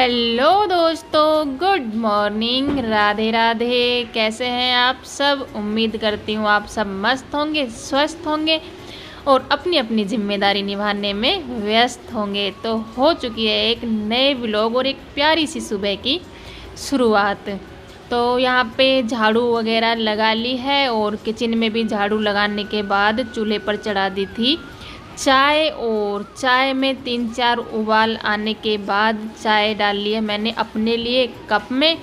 Hello दोस्तों, good morning, Radhe Radhe. कैसे हैं आप सब? उम्मीद करती हूँ आप सब मस्त होंगे, स्वस्थ होंगे और अपनी अपनी जिम्मेदारी निभाने में व्यस्त होंगे। तो हो चुकी है एक नए व्लॉग और एक प्यारी सी सुबह की शुरुआत। तो यहाँ पे झाड़ू वगैरह लगा ली है और किचन में भी झाड़ू लगाने के बाद चूल्हे पर चढ़ा दी थी चाय। और चाय में 3-4 उबाल आने के बाद चाय डाल ली है मैंने अपने लिए कप में।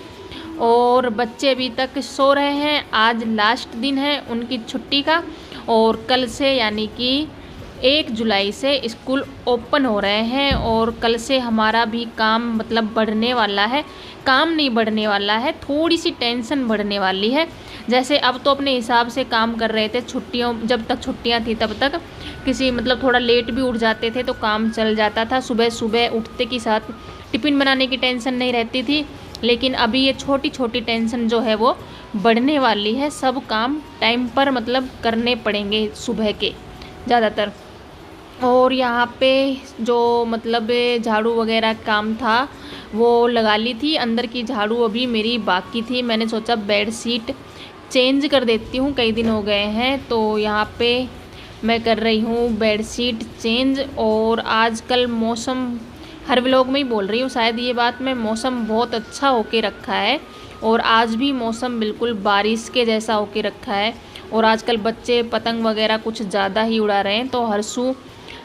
और बच्चे अभी तक सो रहे हैं। आज लास्ट दिन है उनकी छुट्टी का और कल से यानी कि 1 जुलाई से स्कूल ओपन हो रहे हैं। और कल से हमारा भी काम मतलब बढ़ने वाला है। काम नहीं बढ़ने वाला है, थोड़ी सी टेंशन बढ़ने वाली है। जैसे अब तो अपने हिसाब से काम कर रहे थे, छुट्टियों जब तक छुट्टियां थी तब तक किसी मतलब थोड़ा लेट भी उठ जाते थे तो काम चल जाता था। सुबह सुबह उठते के साथ टिफ़िन बनाने की टेंशन नहीं रहती थी। लेकिन अभी ये छोटी छोटी टेंशन जो है वो बढ़ने वाली है। सब काम टाइम पर मतलब करने पड़ेंगे सुबह के ज़्यादातर। और यहाँ पे जो मतलब झाड़ू वगैरह काम था वो लगा ली थी। अंदर की झाड़ू अभी मेरी बाकी थी। मैंने सोचा बेड शीट चेंज कर देती हूँ, कई दिन हो गए हैं। तो यहाँ पे मैं कर रही हूँ बेड शीट चेंज। और आजकल मौसम, हर व्लॉग में ही बोल रही हूँ शायद ये बात मैं, मौसम बहुत अच्छा होके रखा है। और आज भी मौसम बिल्कुल बारिश के जैसा होके रखा है। और आजकल बच्चे पतंग वगैरह कुछ ज़्यादा ही उड़ा रहे हैं। तो हर्षू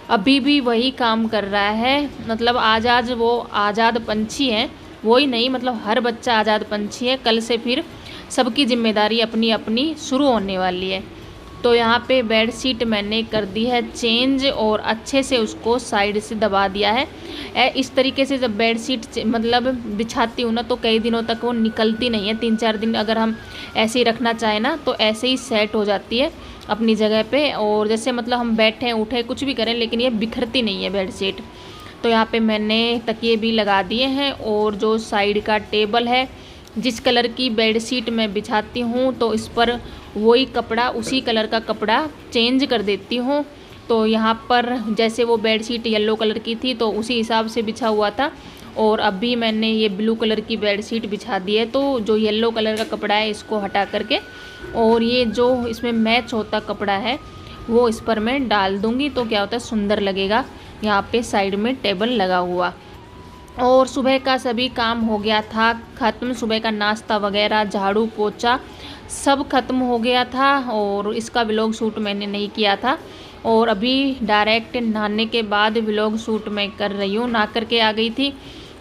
अभी भी वही काम कर रहा है। मतलब आज वो आज़ाद पंछी हैं, वो ही नहीं मतलब हर बच्चा आज़ाद पंछी है। कल से फिर सबकी जिम्मेदारी अपनी अपनी शुरू होने वाली है। तो यहाँ पे बेड शीट मैंने कर दी है चेंज और अच्छे से उसको साइड से दबा दिया है। इस तरीके से जब बेड शीट मतलब बिछाती हूँ ना तो कई दिनों तक वो निकलती नहीं है। 3-4 दिन अगर हम ऐसे ही रखना चाहें ना तो ऐसे ही सेट हो जाती है अपनी जगह पे। और जैसे मतलब हम बैठे उठे कुछ भी करें लेकिन ये बिखरती नहीं है बेड शीट। तो यहाँ पे मैंने तकिए भी लगा दिए हैं। और जो साइड का टेबल है, जिस कलर की बेड शीट मैं बिछाती हूँ तो इस पर वही कपड़ा, उसी कलर का कपड़ा चेंज कर देती हूँ। तो यहाँ पर जैसे वो बेड शीट येलो कलर की थी तो उसी हिसाब से बिछा हुआ था। और अभी मैंने ये ब्लू कलर की बेड शीट बिछा दी है। तो जो येलो कलर का कपड़ा है इसको हटा करके और ये जो इसमें मैच होता कपड़ा है वो इस पर मैं डाल दूँगी। तो क्या होता है, सुंदर लगेगा यहाँ पे साइड में टेबल लगा हुआ। और सुबह का सभी काम हो गया था ख़त्म। सुबह का नाश्ता वगैरह, झाड़ू पोछा सब खत्म हो गया था। और इसका व्लॉग शूट मैंने नहीं किया था। और अभी डायरेक्ट नहाने के बाद व्लॉग शूट मैं कर रही हूँ। नहा करके आ गई थी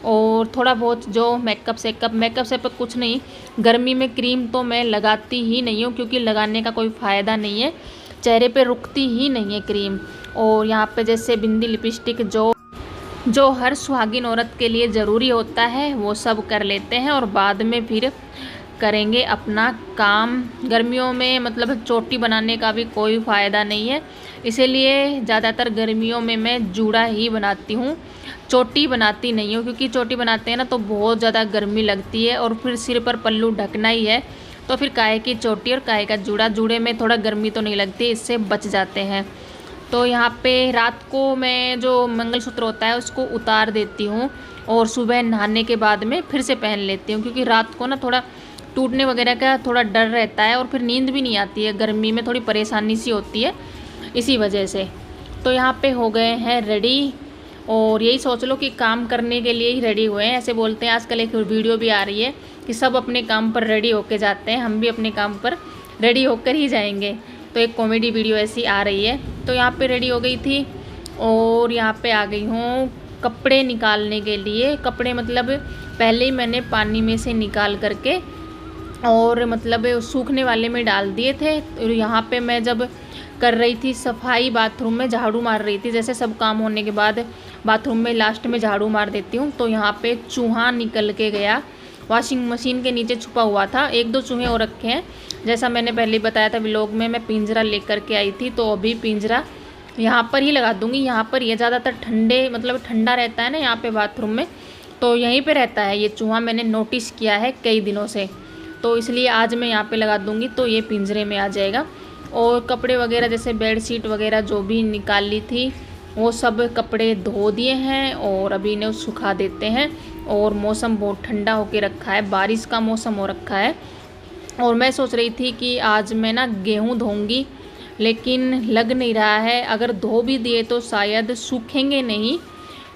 और थोड़ा बहुत जो मेकअप सेकअप कुछ नहीं। गर्मी में क्रीम तो मैं लगाती ही नहीं हूँ क्योंकि लगाने का कोई फ़ायदा नहीं है, चेहरे पे रुकती ही नहीं है क्रीम। और यहाँ पे जैसे बिंदी, लिपस्टिक जो हर सुहागिन औरत के लिए ज़रूरी होता है वो सब कर लेते हैं और बाद में फिर करेंगे अपना काम। गर्मियों में मतलब चोटी बनाने का भी कोई फ़ायदा नहीं है, इसीलिए ज़्यादातर गर्मियों में मैं जूड़ा ही बनाती हूँ, चोटी बनाती नहीं हूँ। क्योंकि चोटी बनाते हैं ना तो बहुत ज़्यादा गर्मी लगती है और फिर सिर पर पल्लू ढकना ही है तो फिर काहे की चोटी और काहे का जूड़ा। जूड़े में थोड़ा गर्मी तो नहीं लगती, इससे बच जाते हैं। तो यहाँ पे रात को मैं जो मंगलसूत्र होता है उसको उतार देती हूँ और सुबह नहाने के बाद में फिर से पहन लेती हूँ। क्योंकि रात को ना थोड़ा टूटने वगैरह का थोड़ा डर रहता है और फिर नींद भी नहीं आती है, गर्मी में थोड़ी परेशानी सी होती है इसी वजह से। तो यहाँ पे हो गए हैं रेडी। और यही सोच लो कि काम करने के लिए ही रेडी हुए हैं, ऐसे बोलते हैं। आजकल एक वीडियो भी आ रही है कि सब अपने काम पर रेडी होके जाते हैं, हम भी अपने काम पर रेडी होकर ही जाएंगे। तो एक कॉमेडी वीडियो ऐसी आ रही है। तो यहाँ पे रेडी हो गई थी और यहाँ पे आ गई हूँ कपड़े निकालने के लिए। कपड़े मतलब पहले ही मैंने पानी में से निकाल करके और मतलब सूखने वाले में डाल दिए थे। और यहाँ पे मैं जब कर रही थी सफाई, बाथरूम में झाड़ू मार रही थी, जैसे सब काम होने के बाद बाथरूम में लास्ट में झाड़ू मार देती हूँ, तो यहाँ पे चूहा निकल के गया। वॉशिंग मशीन के नीचे छुपा हुआ था। 1-2 चूहे और रखे हैं, जैसा मैंने पहले बताया था व्लॉग में। मैं पिंजरा लेकर के आई थी तो अभी पिंजरा यहाँ पर ही लगा दूँगी। यहाँ पर ये ज़्यादातर ठंडा रहता है ना यहाँ पे बाथरूम में, तो यहीं पे रहता है ये चूहा। मैंने नोटिस किया है कई दिनों से, तो इसलिए आज मैं यहाँ पे लगा दूँगी तो ये पिंजरे में आ जाएगा। और कपड़े वगैरह जैसे बेड शीट वगैरह जो भी निकाल ली थी वो सब कपड़े धो दिए हैं और अभी इन्हें सुखा देते हैं। और मौसम बहुत ठंडा होके रखा है, बारिश का मौसम हो रखा है। और मैं सोच रही थी कि आज मैं ना गेहूँ धोऊंगी, लेकिन लग नहीं रहा है। अगर धो भी दिए तो शायद सूखेंगे नहीं।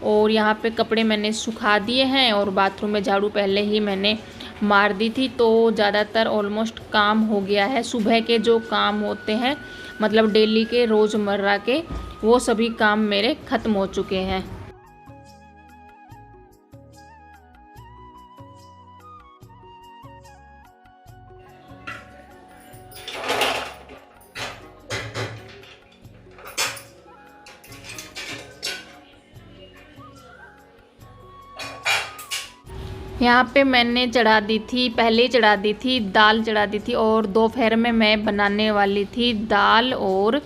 और यहाँ पे कपड़े मैंने सुखा दिए हैं और बाथरूम में झाड़ू पहले ही मैंने मार दी थी, तो ज़्यादातर ऑलमोस्ट काम हो गया है। सुबह के जो काम होते हैं मतलब डेली के रोज़मर्रा के, वो सभी काम मेरे ख़त्म हो चुके हैं। यहाँ पे मैंने चढ़ा दी थी, पहले ही चढ़ा दी थी, दाल चढ़ा दी थी। और दोपहर में मैं बनाने वाली थी दाल और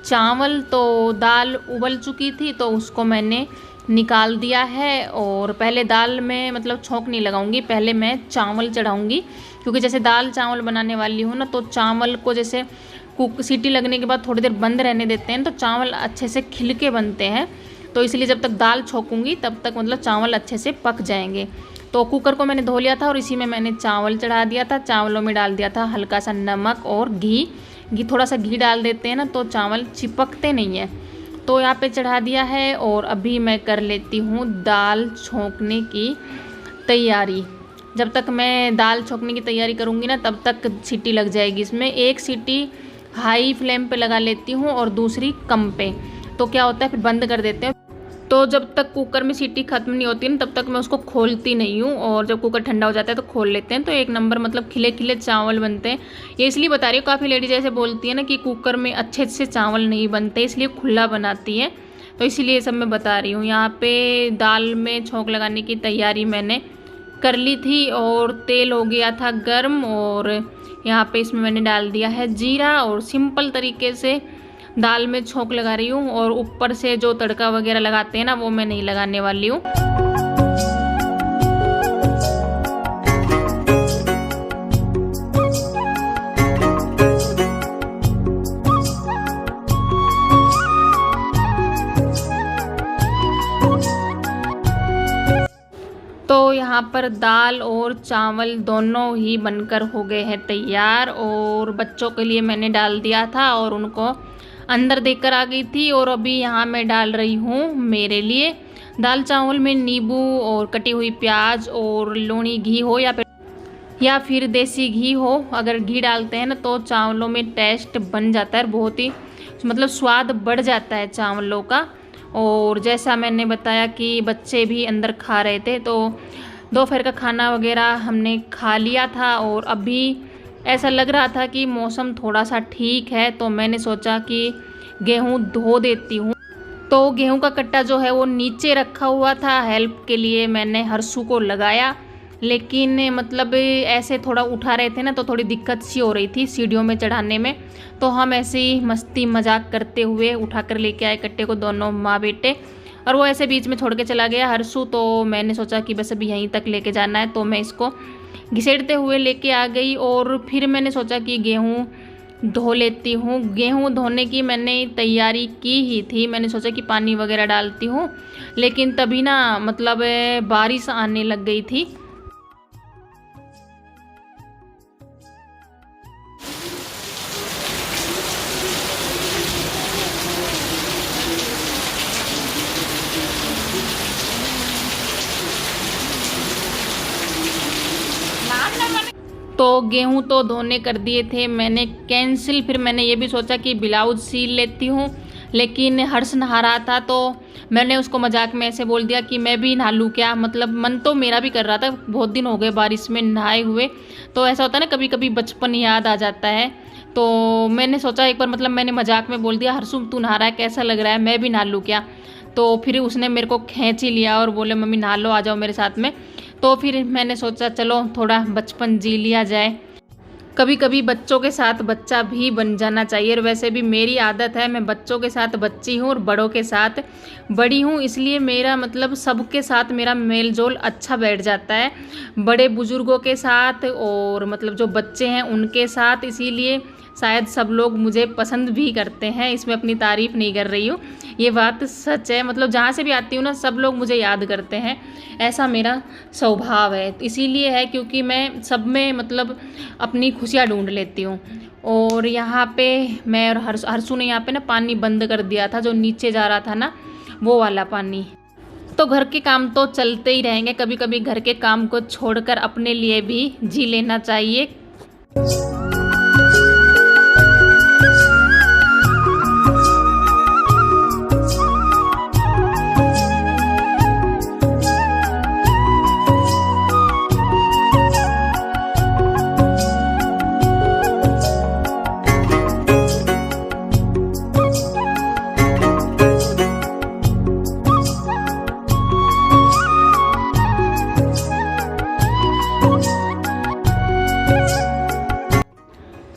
चावल। तो दाल उबल चुकी थी तो उसको मैंने निकाल दिया है। और पहले दाल में मतलब छोंक नहीं लगाऊंगी, पहले मैं चावल चढ़ाऊंगी, क्योंकि जैसे दाल चावल बनाने वाली हूँ ना, तो चावल को जैसे सीटी लगने के बाद थोड़ी देर बंद रहने देते हैं तो चावल अच्छे से खिल के बनते हैं। तो इसलिए जब तक दाल छोंकूंगी तब तक मतलब चावल अच्छे से पक जाएंगे। तो कुकर को मैंने धो लिया था और इसी में मैंने चावल चढ़ा दिया था। चावलों में डाल दिया था हल्का सा नमक और घी। थोड़ा सा घी डाल देते हैं ना तो चावल चिपकते नहीं हैं। तो यहाँ पे चढ़ा दिया है और अभी मैं कर लेती हूँ दाल छोंकने की तैयारी। जब तक मैं दाल छोंकने की तैयारी करूँगी ना तब तक सीटी लग जाएगी। इसमें एक सीटी हाई फ्लेम पे लगा लेती हूँ और दूसरी कम पे। तो क्या होता है फिर बंद कर देते हैं। तो जब तक कुकर में सीटी ख़त्म नहीं होती ना तब तक मैं उसको खोलती नहीं हूँ, और जब कुकर ठंडा हो जाता है तो खोल लेते हैं। तो एक नंबर मतलब खिले खिले चावल बनते हैं। ये इसलिए बता रही हूँ, काफ़ी लेडीज ऐसे बोलती है ना कि कुकर में अच्छे से चावल नहीं बनते, इसलिए खुला बनाती है। तो इसीलिए ये सब मैं बता रही हूँ। यहाँ पे दाल में छोंक लगाने की तैयारी मैंने कर ली थी और तेल हो गया था गर्म। और यहाँ पे इसमें मैंने डाल दिया है जीरा और सिंपल तरीके से दाल में छोंक लगा रही हूँ। और ऊपर से जो तड़का वगैरह लगाते हैं ना वो मैं नहीं लगाने वाली हूँ। तो यहाँ पर दाल और चावल दोनों ही बनकर हो गए हैं तैयार। और बच्चों के लिए मैंने डाल दिया था और उनको अंदर देकर आ गई थी। और अभी यहाँ मैं डाल रही हूँ मेरे लिए। दाल चावल में नींबू और कटी हुई प्याज और लूणी घी हो या फिर देसी घी हो। अगर घी डालते हैं ना तो चावलों में टेस्ट बन जाता है, बहुत ही मतलब स्वाद बढ़ जाता है चावलों का। और जैसा मैंने बताया कि बच्चे भी अंदर खा रहे थे, तो दोपहर का खाना वगैरह हमने खा लिया था। और अभी ऐसा लग रहा था कि मौसम थोड़ा सा ठीक है, तो मैंने सोचा कि गेहूं धो देती हूँ। तो गेहूं का कट्टा जो है वो नीचे रखा हुआ था, हेल्प के लिए मैंने हर्षू को लगाया। लेकिन मतलब ऐसे थोड़ा उठा रहे थे ना तो थोड़ी दिक्कत सी हो रही थी सीढ़ियों में चढ़ाने में। तो हम ऐसे ही मस्ती मजाक करते हुए उठा कर लेके आए कट्टे को, दोनों माँ बेटे। और वो ऐसे बीच में छोड़ के चला गया हर्षू। तो मैंने सोचा कि बस अभी यहीं तक लेके जाना है, तो मैं इसको घिसेड़ते हुए लेके आ गई। और फिर मैंने सोचा कि गेहूँ धो लेती हूँ। गेहूँ धोने की मैंने तैयारी की ही थी, मैंने सोचा कि पानी वगैरह डालती हूँ, लेकिन तभी ना मतलब बारिश आने लग गई थी। तो गेहूं तो धोने कर दिए थे मैंने कैंसिल। फिर मैंने ये भी सोचा कि ब्लाउज सील लेती हूँ, लेकिन हर्ष नहा रहा था तो मैंने उसको मजाक में ऐसे बोल दिया कि मैं भी नहा लूँ क्या। मतलब मन तो मेरा भी कर रहा था, बहुत दिन हो गए बारिश में नहाए हुए। तो ऐसा होता है ना, कभी कभी बचपन याद आ जाता है। तो मैंने सोचा एक बार मतलब मैंने मजाक में बोल दिया, हर्षु तू नहा रहा है कैसा लग रहा है, मैं भी नहा लूँ क्या। तो फिर उसने मेरे को खींच ही लिया और बोले मम्मी नहा लो, आ जाओ मेरे साथ में। तो फिर मैंने सोचा चलो थोड़ा बचपन जी लिया जाए। कभी कभी बच्चों के साथ बच्चा भी बन जाना चाहिए। और वैसे भी मेरी आदत है, मैं बच्चों के साथ बच्ची हूँ और बड़ों के साथ बड़ी हूँ, इसलिए मेरा मतलब सबके साथ मेरा मेल जोल अच्छा बैठ जाता है, बड़े बुजुर्गों के साथ और मतलब जो बच्चे हैं उनके साथ। इसीलिए शायद सब लोग मुझे पसंद भी करते हैं, इसमें अपनी तारीफ़ नहीं कर रही हूँ, ये बात सच है। मतलब जहाँ से भी आती हूँ ना, सब लोग मुझे याद करते हैं, ऐसा मेरा स्वभाव है। इसीलिए है क्योंकि मैं सब में मतलब अपनी खुशियाँ ढूंढ लेती हूँ। और यहाँ पे मैं और हर्षू ने यहाँ पे ना पानी बंद कर दिया था, जो नीचे जा रहा था ना वो वाला पानी। तो घर के काम तो चलते ही रहेंगे, कभी कभी घर के काम को छोड़कर अपने लिए भी जी लेना चाहिए।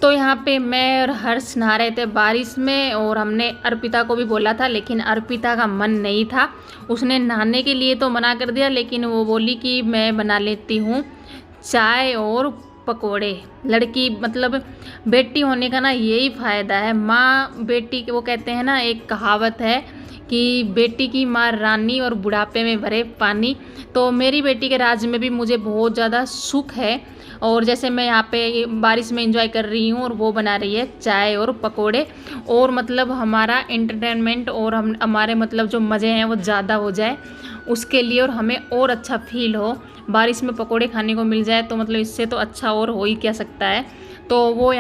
तो यहाँ पे मैं और हर्ष नहा रहे थे बारिश में, और हमने अर्पिता को भी बोला था, लेकिन अर्पिता का मन नहीं था। उसने नहाने के लिए तो मना कर दिया, लेकिन वो बोली कि मैं बना लेती हूँ चाय और पकोड़े। लड़की मतलब बेटी होने का ना यही फ़ायदा है, माँ बेटी वो कहते हैं ना, एक कहावत है कि बेटी की माँ रानी और बुढ़ापे में भरे पानी। तो मेरी बेटी के राज में भी मुझे बहुत ज़्यादा सुख है। और जैसे मैं यहाँ पे बारिश में एंजॉय कर रही हूँ और वो बना रही है चाय और पकोड़े, और मतलब हमारा एंटरटेनमेंट और हमारे मतलब जो मज़े हैं वो ज़्यादा हो जाए उसके लिए, और हमें और अच्छा फील हो, बारिश में पकोड़े खाने को मिल जाए तो मतलब इससे तो अच्छा और हो ही क्या सकता है। तो वो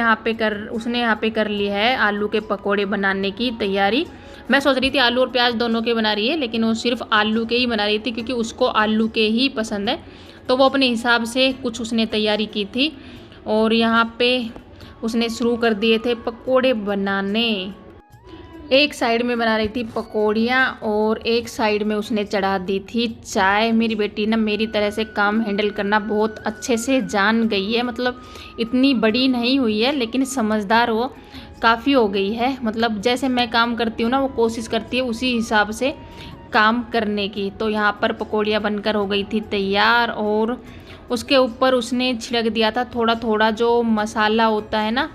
उसने यहाँ पे कर ली है आलू के पकोड़े बनाने की तैयारी। मैं सोच रही थी आलू और प्याज दोनों के बना रही है, लेकिन वो सिर्फ आलू के ही बना रही थी क्योंकि उसको आलू के ही पसंद है। तो वो अपने हिसाब से कुछ उसने तैयारी की थी, और यहाँ पे उसने शुरू कर दिए थे पकोड़े बनाने। एक साइड में बना रही थी पकौड़ियाँ और एक साइड में उसने चढ़ा दी थी चाय। मेरी बेटी ना मेरी तरह से काम हैंडल करना बहुत अच्छे से जान गई है, मतलब इतनी बड़ी नहीं हुई है लेकिन समझदार वो काफ़ी हो गई है। मतलब जैसे मैं काम करती हूँ ना, वो कोशिश करती है उसी हिसाब से काम करने की। तो यहाँ पर पकौड़ियाँ बनकर हो गई थी तैयार, और उसके ऊपर उसने छिड़क दिया था थोड़ा थोड़ा जो मसाला होता है ना,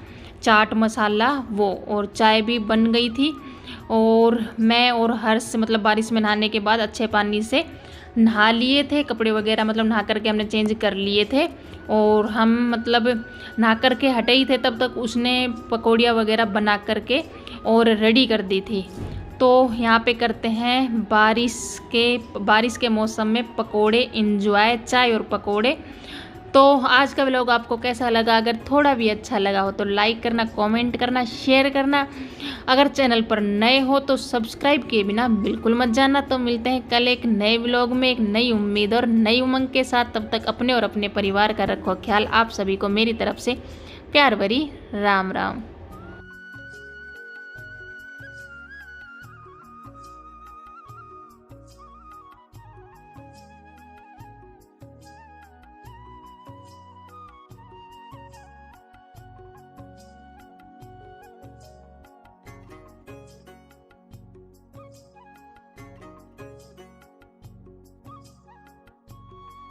चाट मसाला वो, और चाय भी बन गई थी। और मैं और हर्ष मतलब बारिश में नहाने के बाद अच्छे पानी से नहा लिए थे, कपड़े वगैरह मतलब नहा करके हमने चेंज कर लिए थे, और हम मतलब नहा करके हटे ही थे तब तक उसने पकौड़ियाँ वगैरह बना करके और रेडी कर दी थी। तो यहाँ पे करते हैं बारिश के मौसम में पकोड़े एंजॉय, चाय और पकोड़े। तो आज का व्लॉग आपको कैसा लगा? अगर थोड़ा भी अच्छा लगा हो तो लाइक करना, कमेंट करना, शेयर करना। अगर चैनल पर नए हो तो सब्सक्राइब किए बिना बिल्कुल मत जाना। तो मिलते हैं कल एक नए व्लॉग में, एक नई उम्मीद और नई उमंग के साथ। तब तक अपने और अपने परिवार का रखो ख्याल। आप सभी को मेरी तरफ से प्यार भरी राम राम।